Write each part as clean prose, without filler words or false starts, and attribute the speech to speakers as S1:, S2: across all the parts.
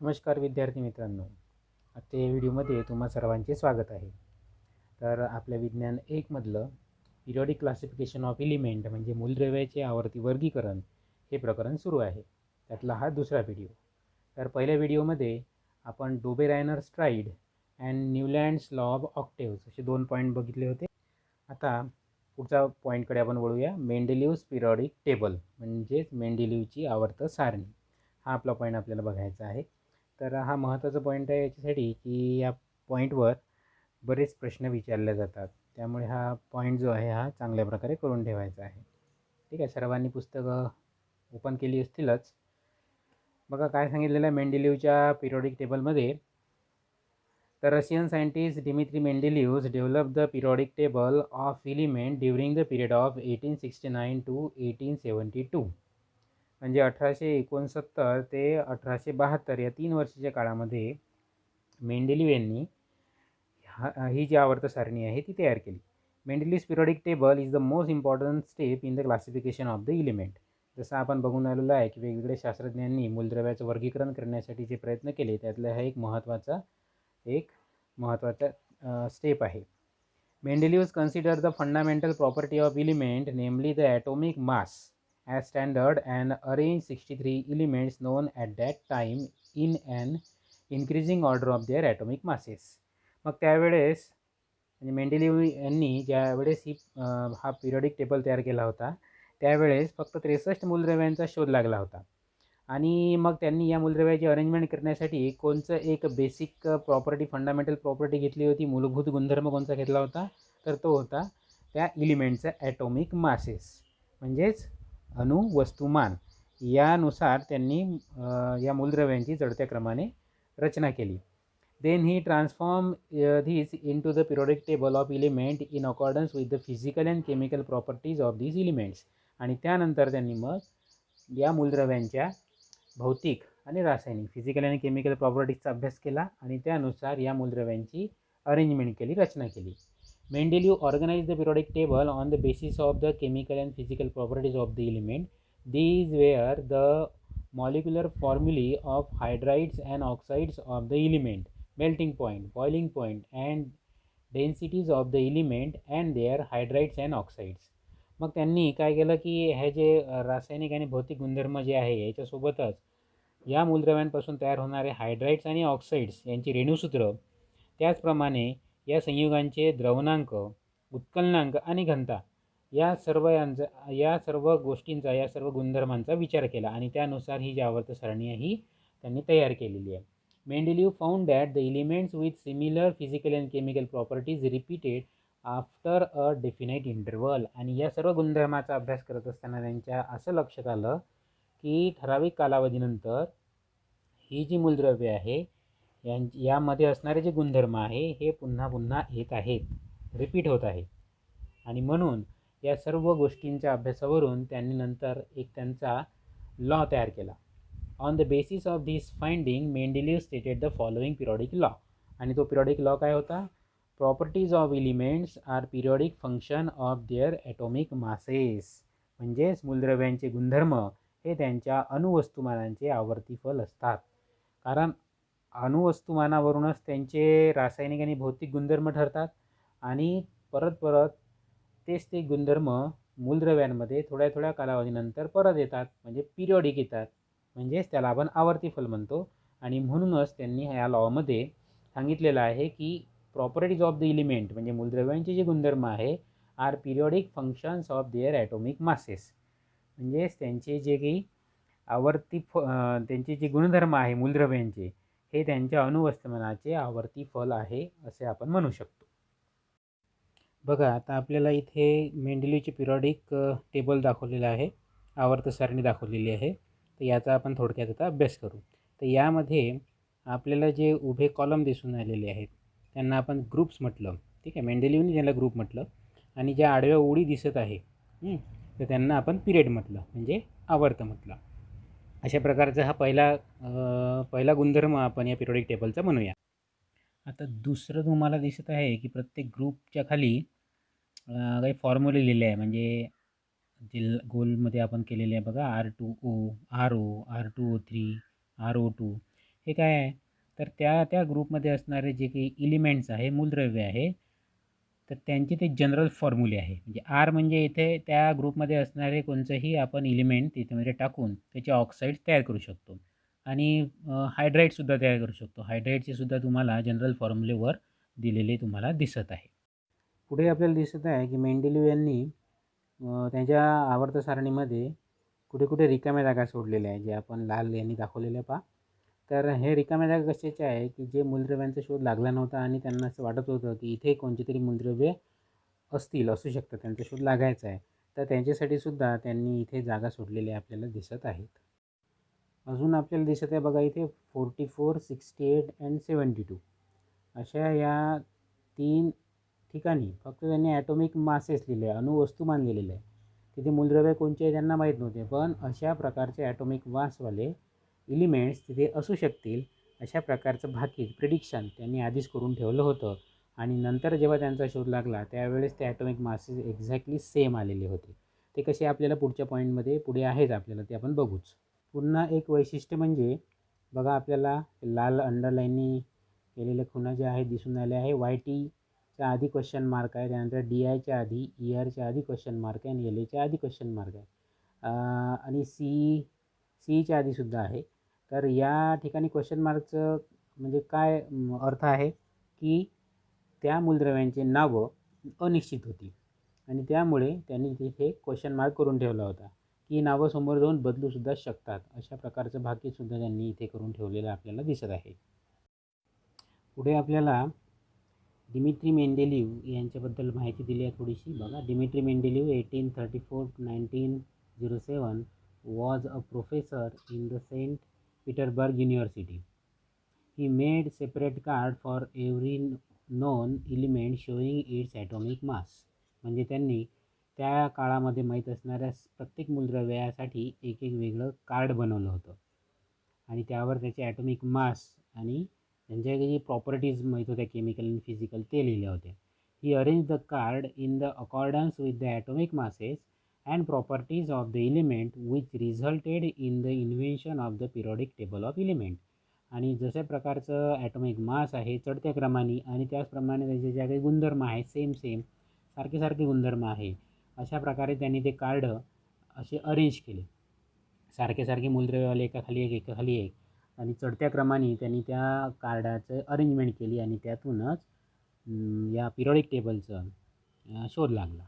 S1: नमस्कार विद्यार्थी मित्रांनो, आजच्या या व्हिडिओमध्ये तुम्हा सर्वांचे स्वागत आहे. तर आपल्या विज्ञान 1 मधलं पिरियॉडिक क्लासिफिकेशन ऑफ एलिमेंट म्हणजे मूलद्रव्याचे आवर्ती वर्गीकरण हे प्रकरण सुरू आहे. त्यातला हा दुसरा व्हिडिओ. तर पहिल्या व्हिडिओमध्ये आपण Dobereiner-STRIDE and Newlands law of ऑक्टेव्हज असे 2 पॉईंट बघितले होते. आता पुढच्या पॉईंटकडे आपण वळूया. मेंडेलिव्हज पिरियॉडिक टेबल म्हणजेच मेंडेलिव्हची आवर्त सारणी. हा आपला पॉईंट आपल्याला बघायचा आहे. तर हा महत्त्वाचा पॉईंट आहे याच्यासाठी की या पॉईंटवर बरेच प्रश्न विचारले जातात. त्यामुळे हा पॉईंट जो आहे हा चांगल्या प्रकारे करून ठेवायचा आहे. ठीक आहे, सर्वांनी पुस्तकं ओपन केली असतीलच. बघा काय सांगितलेलं आहे मेंडेलिव्हच्या पिरियॉडिक टेबलमध्ये. The Russian scientist Dmitry Mendeleev developed the periodic table of elements during the period of 1869 to 1872. म्हणजे 1869 ते 1872 या 3 वर्षाच्या काळामध्ये मेंडेलीव यांनी ही जी आवर्त सारणी आहे ती तयार केली. Mendeleev's periodic table is the most important step in the classification of the element. जसं आपण बघून आलेलं आहे की वेगवेगळ्या शास्त्रज्ञांनी मूलद्रव्याचं वर्गीकरण करण्यासाठी जे प्रयत्न केले त्यातला हा एक महत्त्वाचा स्टेप आहे. Mendeleev considered the fundamental property of element, namely the atomic mass, as standard and arranged 63 elements known at that time in an increasing order of their atomic masses. मग त्यावेळेस म्हणजे मेंडेलीव यांनी ज्यावेळेस हा पिरियडिक टेबल तयार केला होता त्यावेळेस फक्त 63 मूलद्रव्यांचा शोध लागला होता. आणि मग त्यांनी या मूलद्रव्याची अरेंजमेंट करण्यासाठी कोणचं एक बेसिक प्रॉपर्टी फंडामेंटल प्रॉपर्टी घेतली होती, मूलभूत गुणधर्म कोणता घेतला होता, तर तो होता त्या एलिमेंटचा ॲटॉमिक मासेस म्हणजेच अणु वस्तुमान. यानुसार त्यांनी या मूलद्रव्यांची चढत्या क्रमाने रचना केली. Then he transform this into the periodic table of element in accordance with the physical and chemical properties of these elements. आणि त्यानंतर त्यांनी मग या मूलद्रव्यांच्या भौतिक आणि रासायनिक फिजिकल आणि केमिकल प्रॉपर्टीजचा अभ्यास केला आणि त्यानुसार या मूलद्रव्यांची अरेंजमेंट केली, रचना केली. Mendeleev organise the periodic table on the basis of the chemical and physical properties of the element. These were the molecular formulae of hydrides and oxides of the element, melting point, boiling point, and densities of the element and their hydrides and oxides. मग त्यांनी काय केलं की हे जे रासायनिक आणि भौतिक गुणधर्म जे आहे याच्यासोबतच या मूलद्रव्यांपासून तयार होणारे हायड्राइड्स आणि ऑक्साईड्स यांची रेणुसूत्र, त्याचप्रमाणे या संयुगांचे द्रवणांक, उत्कलनांक आणि घनता या सर्व गोष्टींचा, या सर्व गुणधर्मांचा विचार केला आणि त्यानुसार ही जी आवर्त सारणी आहे ही त्यांनी तयार केलेली आहे. Mendeleev found that the elements with similar physical and chemical properties repeated after a definite interval. आणि या सर्व गुणधर्माचा अभ्यास करत असताना त्यांच्या असं लक्षात आलं की ठराविक कालावधीनंतर ही जी मूलद्रव्ये आहे यामध्ये असणारे जे गुणधर्म आहे हे पुन्हा पुन्हा येत आहेत, रिपीट होत आहे. आणि म्हणून या सर्व गोष्टींच्या अभ्यासावरून त्यांनी नंतर एक त्यांचा लॉ तयार केला. On the basis of this finding Mendeleev stated the following periodic law. आणि तो पिरियडिक लॉ काय होता? Properties of elements are periodic function of their atomic masses. म्हणजेच मूलद्रव्यांचे गुणधर्म हे त्यांच्या अणुवस्तुमानांचे आवर्ती फल असतात. कारण अणुवस्तुमानावरूनच त्यांचे रासायनिक आणि भौतिक गुणधर्म ठरतात आणि परत परत तेच ते गुणधर्म मूलद्रव्यांमध्ये थोड्या थोड्या कालावधीनंतर परत येतात, म्हणजे पिरियॉडिक येतात, म्हणजेच त्याला आपण आवर्ती फल म्हणतो. आणि म्हणूनच त्यांनी ह्या लॉमध्ये सांगितलेलं आहे की प्रॉपर्टीज ऑफ द एलिमेंट म्हणजे मूलद्रव्यांचे जे गुणधर्म आहे are periodic functions of their atomic masses. म्हणजेच त्यांचे जे काही त्यांचे जे गुणधर्म आहे मूलद्रव्यांचे हे त्यांच्या अणुवस्तुमानाचे आवर्ती फल आहे असे आपण म्हणू शकतो. बघा आता आपल्याला इथे मेंडेलीवचे पिरियडिक टेबल दाखवलेलं आहे, आवर्त सारणी दाखवलेली आहे. तर याचा आपण थोडक्यात आता अभ्यास करू. तर यामध्ये आपल्याला जे उभे कॉलम दिसून आलेले आहेत त्यांना आपण ग्रुप्स म्हटलं. ठीक आहे, मेंडेलीवने ज्याला ग्रुप म्हटलं. आणि ज्या आडव्या ओळी दिसत आहे तर त्यांना आपण पिरियड म्हटलं, म्हणजे आवर्त म्हटलं. अशा प्रकारचा हा पहिला गुणधर्म आपण या पिरियडिक टेबलचा म्हणूया. आता दुसरं तुम्हाला दिसत आहे की प्रत्येक ग्रुपच्या खाली काही फॉर्म्युले लिहिले आहे, म्हणजे जे गोलमध्ये आपण केलेले आहे बघा, R2O, RO, R2O3, RO2. हे काय आहे, तर त्या त्या ग्रुपमध्ये असणारे जे काही इलिमेंट्स आहे, मूलद्रव्य आहे, तर त्यांचे ते जनरल फॉर्म्युले आहे. म्हणजे आर म्हणजे इथे त्या ग्रुपमध्ये असणारे कोणचंही आपण इलिमेंट त्याच्यामध्ये टाकून त्याचे ऑक्साईड्स तयार करू शकतो आणि हायड्राईडसुद्धा तयार करू शकतो. हायड्राईडचे सुद्धा तुम्हाला जनरल फॉर्म्युलेवर दिलेले तुम्हाला दिसत आहे. पुढे आपल्याला दिसत आहे की मेंडेलीव यांनी त्यांच्या आवर्त सारणीमध्ये कुठे कुठे रिकाम्या जागा सोडलेल्या आहे, जे आपण लाल यांनी दाखवलेल्या पहा. तर हे रिकाम्या जागा कशाचे आहे की जे मूलद्रव्यांचा शोध लागला नव्हता आणि त्यांना असं वाटत होतं की इथे कोणती तरी मूलद्रव्ये असू शकतात, त्यांचा शोध लागायचा आहे. तर त्यांच्यासाठी सुद्धा त्यांनी इथे जागा सोडलेल्या आपल्याला दिसत आहेत. अजून आपल्याला दिसत आहे बघा इथे 44, 68 अँड 72 अशा या 3 ठिकाणी फक्त त्यांनी ॲटॉमिक मासेस लिहिले आहे, अणुवस्तुमान लिहिलेलं आहे. तिथे मूलद्रव्य कोणते आहे त्यांना माहीत नव्हते, पण अशा प्रकारचे ॲटॉमिक मासवाले एलिमेंट्स तिथे असू शकतील अशा प्रकारचं भाकीत प्रिडिक्शन त्यांनी आधीच करून ठेवलं होतं. आणि नंतर जेव्हा त्यांचा शोध लागला त्यावेळेस ते ॲटॉमिक मासेस एक्झॅक्टली सेम आलेले होते. ते कसे आपल्याला पुढच्या पॉईंटमध्ये पुढे आहेच, आपल्याला ते आपण बघूच. पुन्हा एक वैशिष्ट्य म्हणजे बघा आपल्याला लाल अंडरलाईननी केलेल्या खुणा ज्या आहेत दिसून आल्या आहे. वाय टीच्या आधी क्वेश्चन मार्क आहे, त्यानंतर डी आयच्या आधी, ई आरच्या आधी क्वेश्चन मार्क आहे आणि एल एच्या आधी क्वेश्चन मार्क आहे आणि सीच्या आधीसुद्धा आहे. तर या ठिकाणी क्वेश्चन मार्कचं म्हणजे काय अर्थ आहे की त्या मूलद्रव्यांची नावं अनिश्चित होती आणि त्यामुळे त्यांनी तिथे क्वेश्चन मार्क करून ठेवला होता की नावं समोर जाऊन बदलूसुद्धा शकतात. अशा प्रकारचं भाकीतसुद्धा त्यांनी इथे करून ठेवलेलं आपल्याला दिसत आहे. पुढे आपल्याला डिमिट्री मेंडेलीव यांच्याबद्दल माहिती दिली आहे थोडीशी. बघा, Dmitry Mendeleev 1834 to 1907 was a professor in the St. Petersburg University. He made separate card for every known element showing its atomic mass. म्हणजे त्यांनी त्या काळामध्ये माहीत असणाऱ्या प्रत्येक मूलद्रव्यासाठी एक एक वेगळं कार्ड बनवलं होतं आणि त्यावर त्याचे ॲटॉमिक मास आणि त्यांच्या काही प्रॉपर्टीज माहीत होत्या, केमिकल आणि फिजिकल, ते लिहिले होते. He arrange the card in the accordance with the atomic masses and properties of the element which resulted in the invention of the periodic table of element. आणि जशा प्रकारचं ॲटॉमिक मास आहे चढत्या क्रमाने आणि त्याचप्रमाणे त्याचे ज्या काही गुणधर्म आहेत सेम सारखे सारखे गुणधर्म आहे, अशा प्रकारे त्यांनी ते कार्ड असे अरेंज केले. सारखे सारखे मूलद्रव्यवाले एकाखाली एक एकाखाली एक आणि चढत्या क्रमाने त्यांनी त्या कार्डाचं अरेंजमेंट केली आणि त्यातूनच या पिरियडिक टेबलचं शोध लागला.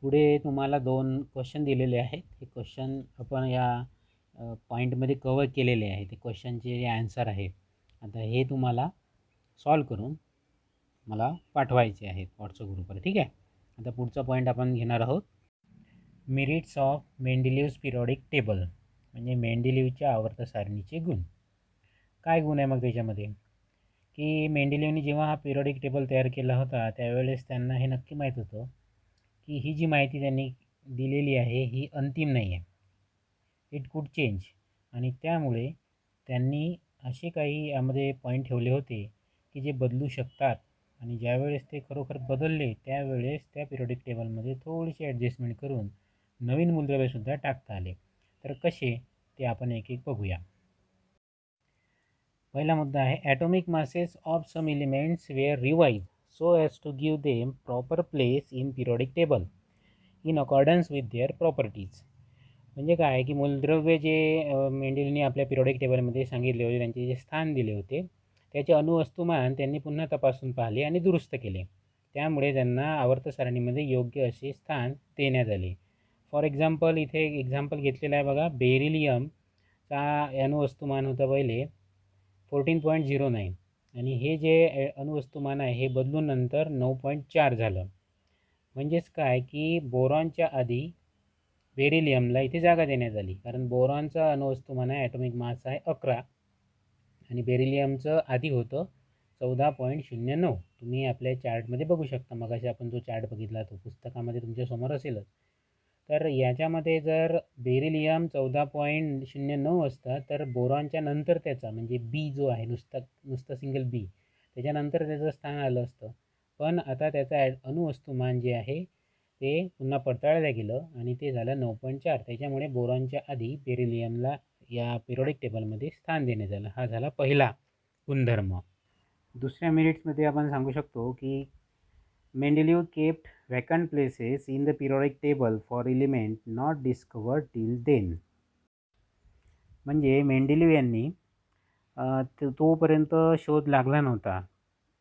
S1: पुढे तुम्हाला 2 क्वेश्चन दिलेले आहेत. हे क्वेश्चन आपण या पॉईंटमध्ये कवर केलेले आहे. ते क्वेश्चनचे जे आन्सर आहे आता हे तुम्हाला सॉल्व करून मला पाठवायचे आहेत व्हॉट्सअप ग्रुपवर. ठीक आहे. आता पुढचा पॉईंट आपण घेणार आहोत, मेरिट्स ऑफ मेंडेलीव्स पिरियडिक टेबल. म्हणजे मेंडेलीवच्या आवर्त सारणीचे गुण. काय गुण आहे मग त्याच्यामध्ये, की मेंडेलीवने जेव्हा हा पिरियडिक टेबल तयार केला होता त्यावेळेस त्यांना हे नक्की माहीत होतं की ही जी माहिती त्यांनी दिलेली आहे ही अंतिम नाही आहे, इट कुड चेंज. आणि त्यामुळे त्यांनी असे काही यामध्ये पॉईंट ठेवले होते की जे बदलू शकतात आणि ज्यावेळेस ते खरोखर बदलले त्यावेळेस त्या पिरियडिक टेबलमध्ये थोडीशी ॲडजस्टमेंट करून नवीन मूलद्रव्यसुद्धा टाकता आले. तर कसे ते आपण एक एक बघूया. पहिला मुद्दा आहे, atomic masses of some elements were revise so as to give them proper place in periodic table in accordance with their properties. म्हणजे काय की मूलद्रव्य जे मेंडेलने आपल्या पिरियडिक टेबलमध्ये सांगितले होते, त्यांचे जे स्थान दिले होते त्याचे अणुवस्तुमान त्यांनी पुन्हा तपासून पाहिले आणि दुरुस्त केले. त्यामुळे त्यांना आवर्त सारणीमध्ये योग्य असे स्थान देण्यात आले. फॉर एक्झाम्पल इथे एक एक्झाम्पल घेतलेलं आहे बघा, बेरिलियमचा अणुवस्तुमान होतं पहिले 14.09 आणि हे जे अणुवस्तुमान आहे हे बदलून नंतर 9.4 झालं. म्हणजेच काय की बोरॉनच्या आधी बेरिलियमला इथे जागा देण्यात आली, कारण बोरॉनचा अणुवस्तुमान आहे ॲटॉमिक मास आहे 11 आणि बेरिलियमचं आधी होतं 14.09. तुम्ही आपल्या चार्टमध्ये बघू शकता, मग असे आपण जो चार्ट बघितला तो पुस्तकामध्ये तुमच्यासमोर असेलच. तर याच्यामध्ये जर बेरिलियम 14.09 असता तर बोरॉनच्या नंतर त्याचा म्हणजे बी जो आहे नुसतं सिंगल बी त्याच्यानंतर त्याचं स्थान आलं असतं. पण आता त्याचं अणुवस्तुमान जे आहे ते पुन्हा पडताळलं गेलं आणि ते झालं 9.4. त्याच्यामुळे बोरॉनच्या आधी बेरिलियमला या पिरियॉडिक टेबलमध्ये स्थान देण्यात आलं. हा झाला पहिला गुणधर्म. दुसऱ्या मेरिट्समध्ये आपण सांगू शकतो की Mendeleev kept vacant places in the periodic table for element not discovered till then. म्हणजे मेंडेलिव्ह यांनी तोपर्यंत शोध लागला नव्हता,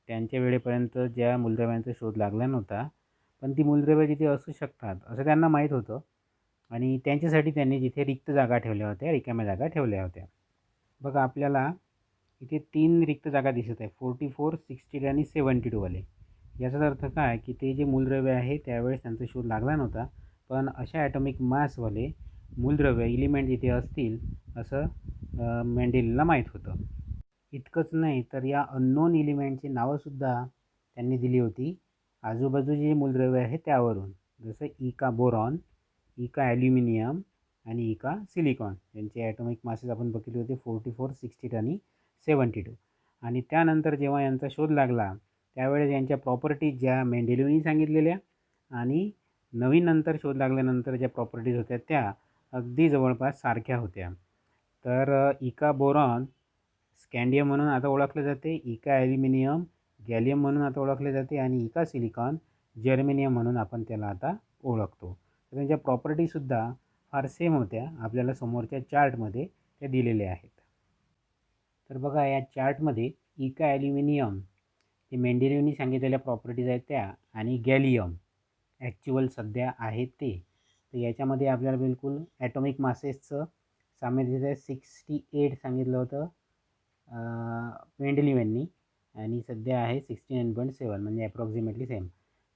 S1: त्यांच्या वेळेपर्यंत ज्या मूलद्रव्यांचा शोध लागला नव्हता, पण ती मूलद्रव्ये तिथे असू शकतात असं त्यांना माहीत होतं आणि त्यांच्यासाठी त्यांनी जिथे रिक्त जागा ठेवल्या होत्या, रिकाम्या जागा ठेवल्या होत्या. बघा आपल्याला इथे 3 रिक्त जागा दिसत आहे, 44, 60 आणि 72 वाले. याचा अर्थ काय की ते जे मूलद्रव्य आहे त्यावेळेस त्यांचा शोध लागला नव्हता, पण अशा ॲटॉमिक मासवाले मूलद्रव्य इलिमेंट जिथे असतील असं मेंडेलला माहीत होतं. इतकंच नाही तर या अननोन एलिमेंटची नावंसुद्धा त्यांनी दिली होती आजूबाजूचे जे मूलद्रव्य आहे त्यावरून, जसं इका बोरॉन, इका ॲल्युमिनियम आणि इका सिलिकॉन, यांचे ॲटॉमिक मासेस आपण बघितले होते 44, 60 आणि 72. आणि त्यानंतर जेव्हा यांचा शोध लागला त्यावेळेस यांच्या प्रॉपर्टीज ज्या मेंडेलिव्हनी सांगितलेल्या आणि नवीन नंतर शोध लागल्यानंतर ज्या प्रॉपर्टीज होत्या त्या अगदी जवळपास सारख्या होत्या. तर इका बोरॉन स्कँडियम म्हणून आता ओळखले जाते, इका ॲल्युमिनियम गॅलियम म्हणून आता ओळखले जाते आणि इका सिलिकॉन जर्मेनियम म्हणून आपण त्याला आता ओळखतो. तर त्यांच्या प्रॉपर्टीसुद्धा फार सेम होत्या, आपल्याला समोरच्या चार्टमध्ये त्या दिलेल्या आहेत. तर बघा या चार्टमध्ये इका ॲल्युमिनियम हे मेंडेलिव्हनी सांगितलेल्या प्रॉपर्टीज आहेत त्या, आणि गॅलियम ॲक्च्युअल सध्या आहेत ते. तर याच्यामध्ये आपल्याला बिलकुल ॲटॉमिक मासेसचं साम्य दिसत आहे. 68 सांगितलं होतं मेंडेलिव्हनी आणि सध्या आहे 69.7, म्हणजे ॲप्रॉक्सिमेटली सेम.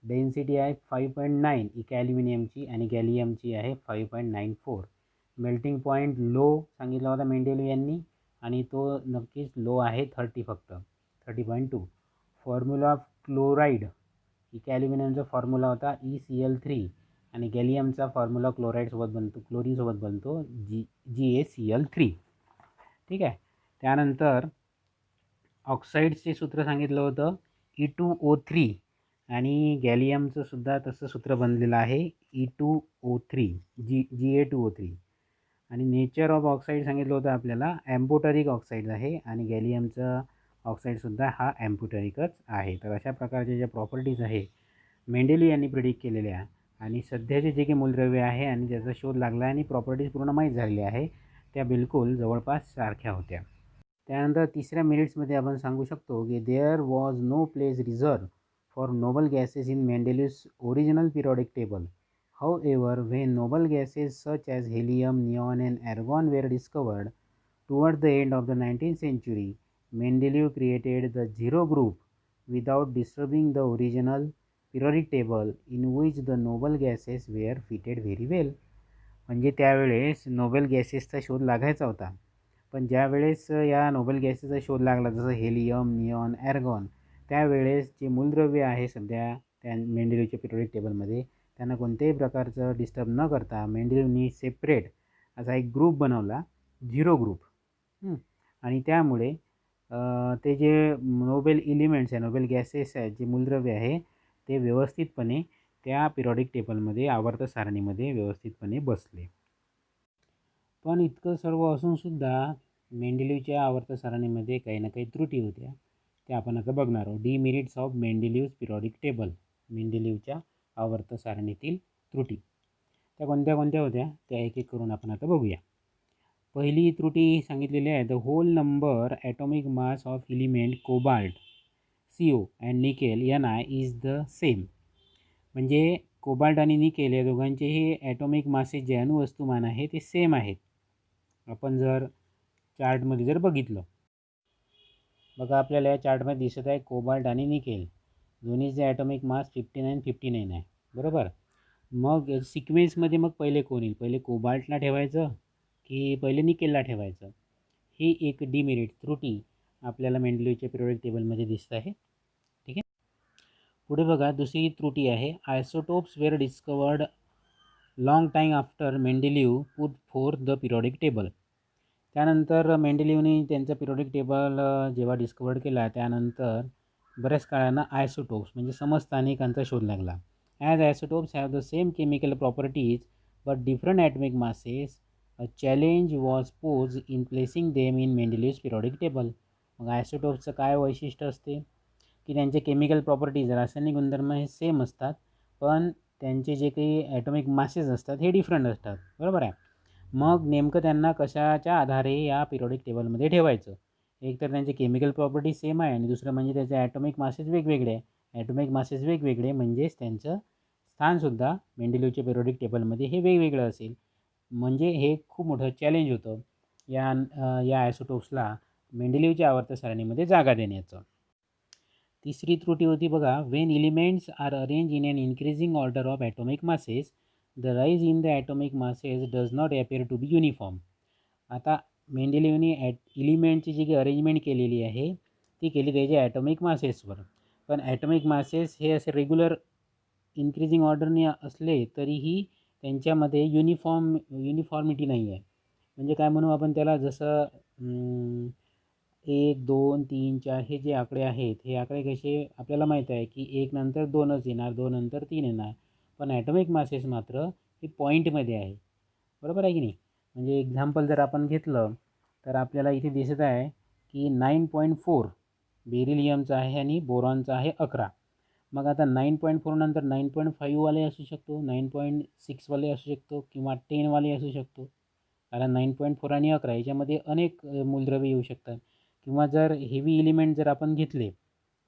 S1: डेन्सिटी आहे 5.9 इका ॲल्युमिनियमची आणि गॅलियमची आहे 5.94. मेल्टिंग पॉईंट लो सांगितला होता मेंडेलिव्ह यांनी आणि तो नक्कीच लो आहे, 30 फक्त 30.2. फॉर्म्युला ऑफ क्लोराईड, इका ॲल्युमिनियमचा फॉर्म्युला होता ECl3 आणि गॅलियमचा फॉर्म्युला क्लोराईडसोबत बनतो, क्लोरीनसोबत बनतो GaCl3. ठीक आहे. त्यानंतर ऑक्साईड्सचे सूत्र सांगितलं होतं E2O3 आणि गॅलियमचं सुद्धा तसं सूत्र बनलेलं आहे E2O3 Ga2O3. आणि नेचर ऑफ ऑक्साईड सांगितलं होतं आपल्याला ॲम्फोटेरिक ऑक्साईड आहे आणि गॅलियमचं ऑक्साईडसुद्धा हा ॲम्फोटेरिकच आहे. तर अशा प्रकारच्या ज्या प्रॉपर्टीज आहे मेंडेलिव्ह यांनी प्रिडिक्ट केलेल्या आणि सध्याचे जे काही मूलद्रव्य आहे आणि ज्याचा शोध लागला आणि प्रॉपर्टीज पूर्ण माहीत झालेल्या आहे त्या बिलकुल जवळपास सारख्या होत्या. त्यानंतर तिसऱ्या मेरिट्समध्ये आपण सांगू शकतो की there was no place reserve for noble gases in Mendeleev's original periodic table. However, when noble gases such as helium, neon and argon were discovered toward the end of the 19th century, Mendeleev created the zero group without disturbing the original periodic table in which the noble gases were fitted very well. म्हणजे त्यावेळेस Nobel गॅसेसचा शोध लागायचा होता, पण ज्या वेळेस या Nobel गॅसेसचा शोध लागला जसं हेलियम, निऑन, ॲर्गॉन, त्यावेळेस जे मूलद्रव्य आहे सध्या त्या मेंडेलिव्हच्या पिरियॉडिक टेबलमध्ये त्यांना कोणत्याही प्रकारचं डिस्टर्ब न करता मेंडेलिव्हनी सेपरेट असा एक ग्रुप बनवला, झिरो ग्रुप. आणि त्यामुळे ते जे नोबेल एलिमेंट्स आहे, नोबेल गॅसेस आहेत, जे मूलद्रव्य आहे ते व्यवस्थितपणे त्या पिरियॉडिक टेबलमध्ये आवर्त सारणीमध्ये व्यवस्थितपणे बसले. पण इतकं सर्व असूनसुद्धा मेंडेलिव्हच्या आवर्त सारणीमध्ये काही ना काही त्रुटी होत्या, त्या आपण आता बघणार आहोत. डिमेरिट्स ऑफ मेंडेलिव्हज पिरियॉडिक टेबल, मेंडेलिव्हच्या आवर्त सारणीतील त्रुटी त्या कोणत्या कोणत्या होत्या त्या एक एक करून आपण आता बघूया. पहिली त्रुटी सांगितलेली आहे, the whole number atomic mass of element cobalt CO and nickel Ni is the same. म्हणजे कोबाल्ट आणि निकेल या दोघांचेही ॲटॉमिक मासेस जे अणुवस्तुमान आहे ते सेम आहेत. आपण जर चार्टमध्ये जर बघितलं, बघा आपल्याला या चार्टमध्ये दिसत आहे कोबाल्ट आणि निकेल दोन्हीचे ॲटॉमिक मास 59 आहे, बरोबर. मग सिक्वेन्समध्ये मग पहिले कोण येईल, पहिले कोबाल्टला ठेवायचं की पहिले निकेलला ठेवायचं, ही एक डिमेरिट त्रुटी आपल्याला मेंडेलिव्हच्या पिरियॉडिक टेबलमध्ये दिसत आहे. ठीक आहे. पुढे बघा दुसरी त्रुटी आहे, isotopes were discovered long time after Mendeleev put forth the periodic table. त्यानंतर मेंडेलिव्हने त्यांचा पिरियॉडिक टेबल जेव्हा डिस्कवर्ड केला त्यानंतर बऱ्याच काळानं आयसोटोप्स म्हणजे समस्थानिकांचा शोध लागला. As isotopes have the same chemical properties but different atomic masses a challenge was pose in placing them in Mendeleev's periodic table. मग आयसोटोपचं काय वैशिष्ट्य असते की त्यांचे केमिकल प्रॉपर्टीज रासायनिक गुणधर्म हे सेम असतात, पण त्यांचे जे काही ॲटॉमिक मासेस असतात हे डिफरंट असतात. बरोबर आहे. मग नेमकं त्यांना कशाच्या आधारे या पिरियडिक टेबलमध्ये ठेवायचं. एक तर त्यांचे केमिकल प्रॉपर्टी सेम आहे आणि दुसरं म्हणजे त्याचे ॲटॉमिक मासेस वेगवेगळे आहे. ॲटॉमिक मासेस वेगवेगळे म्हणजेच त्यांचं स्थानसुद्धा मेंडेलिव्हच्या पिरियडिक टेबलमध्ये हे वेगवेगळं असेल. म्हणजे हे खूप मोठं चॅलेंज होतं या आयसोटोप्सला मेंडेलिव्हच्या आवर्त सारणीमध्ये जागा देण्याचं. तिसरी त्रुटी होती बघा, when elements are arrange in an increasing order of atomic masses the rise in the atomic masses does not appear to be uniform. आता मेंडेलिव्हने एलिमेंटची जी काही अरेंजमेंट केलेली आहे ती केली त्याच्या ॲटॉमिक मासेसवर. पण ॲटॉमिक मासेस हे असे रेग्युलर इन्क्रीजिंग ऑर्डरने असले तरीही त्यांच्यामध्ये युनिफॉर्मिटी नाही आहे. म्हणजे काय म्हणू आपण त्याला, जसं 1 2 3 4 हे जे आकडे आहेत हे आकडे कसे आपल्याला माहीत आहे की 1 नंतर 2च येणार, 2 नंतर 3 येणार. पण ॲटॉमिक मासेस मात्र हे पॉईंटमध्ये आहे. बरोबर आहे की नाही. म्हणजे एक्झाम्पल जर आपण घेतलं तर आपल्याला इथे दिसत आहे की 9.4 बेरिलियमचं आहे आणि बोरॉनचं आहे 11. मग आता 9.4 नंतर 9.5 वाले असू शकतो, 9.6 वाले असू शकतो किंवा 10 वाले असू शकतो. कारण 9.4 आणि 11 याच्यामध्ये अनेक मूलद्रव्ये येऊ शकतात. किंवा जर हेवी एलिमेंट जर आपण घेतले,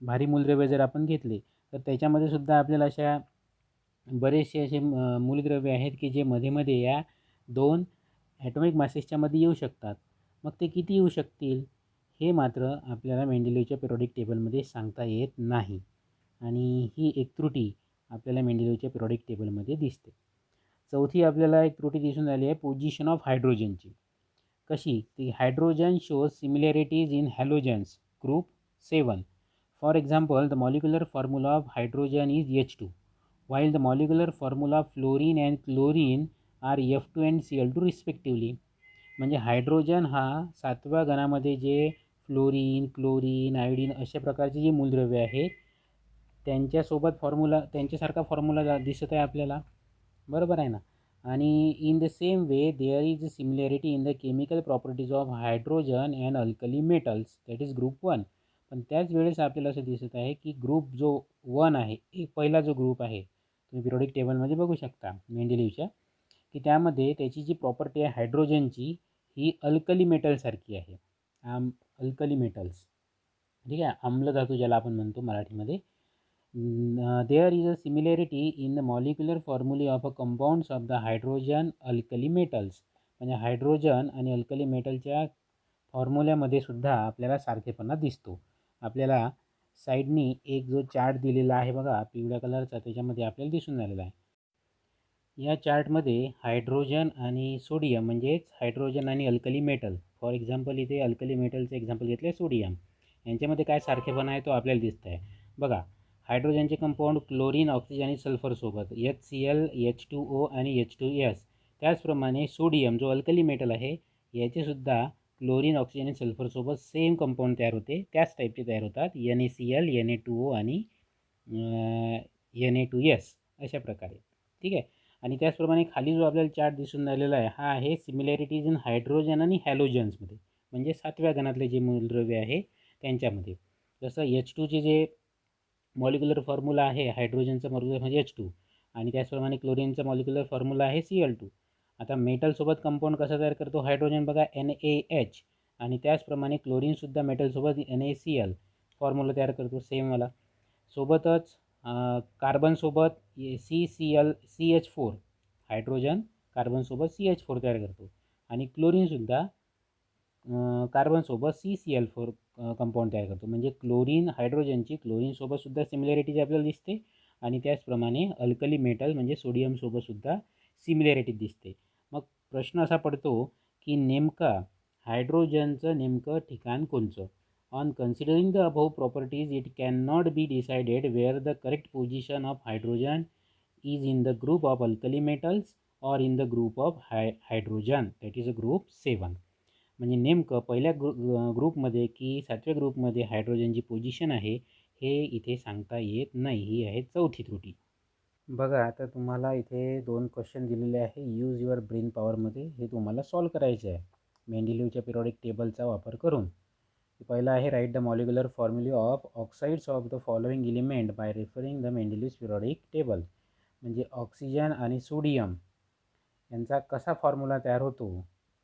S1: भारी मूलद्रव्ये जर आपण घेतले, तर त्याच्यामध्ये सुद्धा आपल्याला अशा बरेचसे असे मूलद्रव्ये आहेत की जे मध्ये मध्ये या दोन ॲटॉमिक मासेसच्या मध्ये येऊ शकतात. मग ते किती येऊ शकतील हे मात्र आपल्याला मेंडेलिव्हच्या पिरियडिक टेबलमध्ये सांगता येत नाही. आणि ही एक त्रुटी आपल्याला मेंडेलिव्हच्या पिरियडिक टेबलमध्ये दिसते. चौथी आपल्याला एक त्रुटी दिसून आली आहे पोझिशन ऑफ हायड्रोजनची. कशी ती, hydrogen shows similarities in halogens group 7. For example the molecular formula of hydrogen is H2 while the molecular formula of fluorine and chlorine are F2 and Cl2 respectively. म्हणजे हायड्रोजन हा 7व्या गणामध्ये जे fluorine, chlorine, iodine अशा प्रकारचे जे मूलद्रव्ये आहेत त्यांच्यासोबत त्यांच्यासारखा formula दिसत आहे आपल्याला. बरोबर आहे ना. आणि in the same way there is a similarity in the chemical properties of hydrogen and alkali metals, that is group 1. पण त्याच वेळेस आपल्याला असं दिसत आहे की ग्रुप जो 1 आहे, एक पहिला जो ग्रुप आहे तुम्ही पिरियडिक टेबलमध्ये बघू शकता मेंडेलिव्हच्या, की त्यामध्ये त्याची जी प्रॉपर्टी आहे हायड्रोजनची ही अल्कली मेटलसारखी आहे. अल्कली मेटल्स, ठीक आहे, आम्ल धातू ज्याला आपण म्हणतो मराठीमध्ये. There is a similarity in the molecular formulae of a compounds of the hydrogen alkali metals. म्हणजे हायड्रोजन आणि अल्कली मेटलच्या फॉर्म्युल्यामध्ये सुद्धा आपल्याला सारखेपणा दिसतो. आपल्याला साईडनी एक जो चार्ट दिलेला आहे बघा पिवळ्या कलरचा, त्याच्यामध्ये आपल्याला दिसून आलेला आहे. या चार्टमध्ये हायड्रोजन आणि सोडियम म्हणजेच हायड्रोजन आणि अल्कली मेटल, फॉर एक्झाम्पल इथे अल्कली मेटलचं एक्झाम्पल घेतलं आहे सोडियम, यांच्यामध्ये काय सारखेपणा आहे तो आपल्याला दिसत आहे. बघा, हायड्रोजनचे कंपाऊंड क्लोरीन, ऑक्सिजन आणि सल्फरसोबत HCl, H2O आणि H2S. त्याचप्रमाणे सोडियम जो अल्कली मेटल आहे याचेसुद्धा क्लोरीन, ऑक्सिजन आणि सल्फरसोबत सेम कंपाऊंड तयार होते, त्याच टाईपचे तयार होतात, NaCl, Na2O आणि Na2S अशा प्रकारे. ठीक आहे. आणि त्याचप्रमाणे खाली जो आपल्याला चार्ट दिसून राहिलेला आहे हा आहे सिमिलॅरिटीज इन हायड्रोजन आणि हॅलोजन्समध्ये, म्हणजे 7व्या गणातले जे मूलद्रव्य आहे त्यांच्यामध्ये. जसं H2चे जे मॉलिक्युलर फॉर्म्युला आहे हायड्रोजनचा मॉलिक्युलर म्हणजे H2 आणि त्याचप्रमाणे क्लोरीनचा मॉलिक्युलर फॉर्म्युला आहे Cl2. आता मेटलसोबत कंपाऊंड कसा तयार करतो हायड्रोजन बघा NaH, आणि त्याचप्रमाणे क्लोरीनसुद्धा मेटलसोबत NaCl फॉर्म्युला तयार करतो सेम वाला. सोबतच कार्बनसोबत CH4, हायड्रोजन कार्बनसोबत CH4 तयार करतो आणि क्लोरीनसुद्धा कार्बनसोबत CCl4 कंपाऊंड तयार करतो. म्हणजे क्लोरीन हायड्रोजनची क्लोरीनसोबतसुद्धा सिमिलॅरिटीज आपल्याला दिसते आणि त्याचप्रमाणे अल्कली मेटल म्हणजे सोडियमसोबतसुद्धा सिमिलॅरिटी दिसते. मग प्रश्न असा पडतो की नेमका हायड्रोजनचं नेमकं ठिकाण कोणचं. On considering the above properties, it cannot be decided where the correct position of hydrogen is in the group of alkali metals or in the group of hydrogen, that is a group 7. म्हणजे नेमकं पहिल्या ग्रुपमध्ये की 7व्या ग्रुपमध्ये हायड्रोजनची position आहे हे इथे सांगता येत नाही. ही आहे चौथी त्रुटी. बघा आता तुम्हाला इथे 2 क्वेश्चन दिलेले आहे. यूज युअर ब्रेन पॉवरमध्ये हे तुम्हाला सॉल्व करायचे आहे मेंडेलिव्हच्या पिरियॉडिक टेबलचा वापर करून. पहिला आहे write the molecular formulae of oxides of the following element by referring the Mendeleev's periodic table. म्हणजे ऑक्सिजन आणि सोडियम यांचा कसा फॉर्म्युला तयार होतो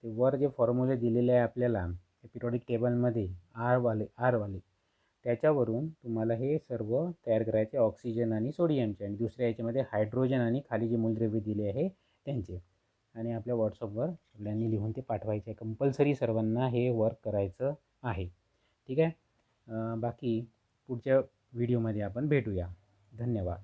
S1: ते वर जे फॉर्म्युले दिलेले आहे आपल्याला पिरियॉडिक टेबलमध्ये आरवाले त्याच्यावरून तुम्हाला हे सर्व तयार करायचे ऑक्सिजन आणि सोडियमचे, आणि दुसऱ्या याच्यामध्ये हायड्रोजन आणि खाली जे मूलद्रव्य दिले आहे त्यांचे. आणि आपल्या व्हॉट्सअपवर सगळ्यांनी लिहून ते पाठवायचे आहे. कंपल्सरी सर्वांना हे वर्क करायचं आहे. ठीक आहे. बाकी पुढच्या व्हिडिओमध्ये आपण भेटूया. धन्यवाद.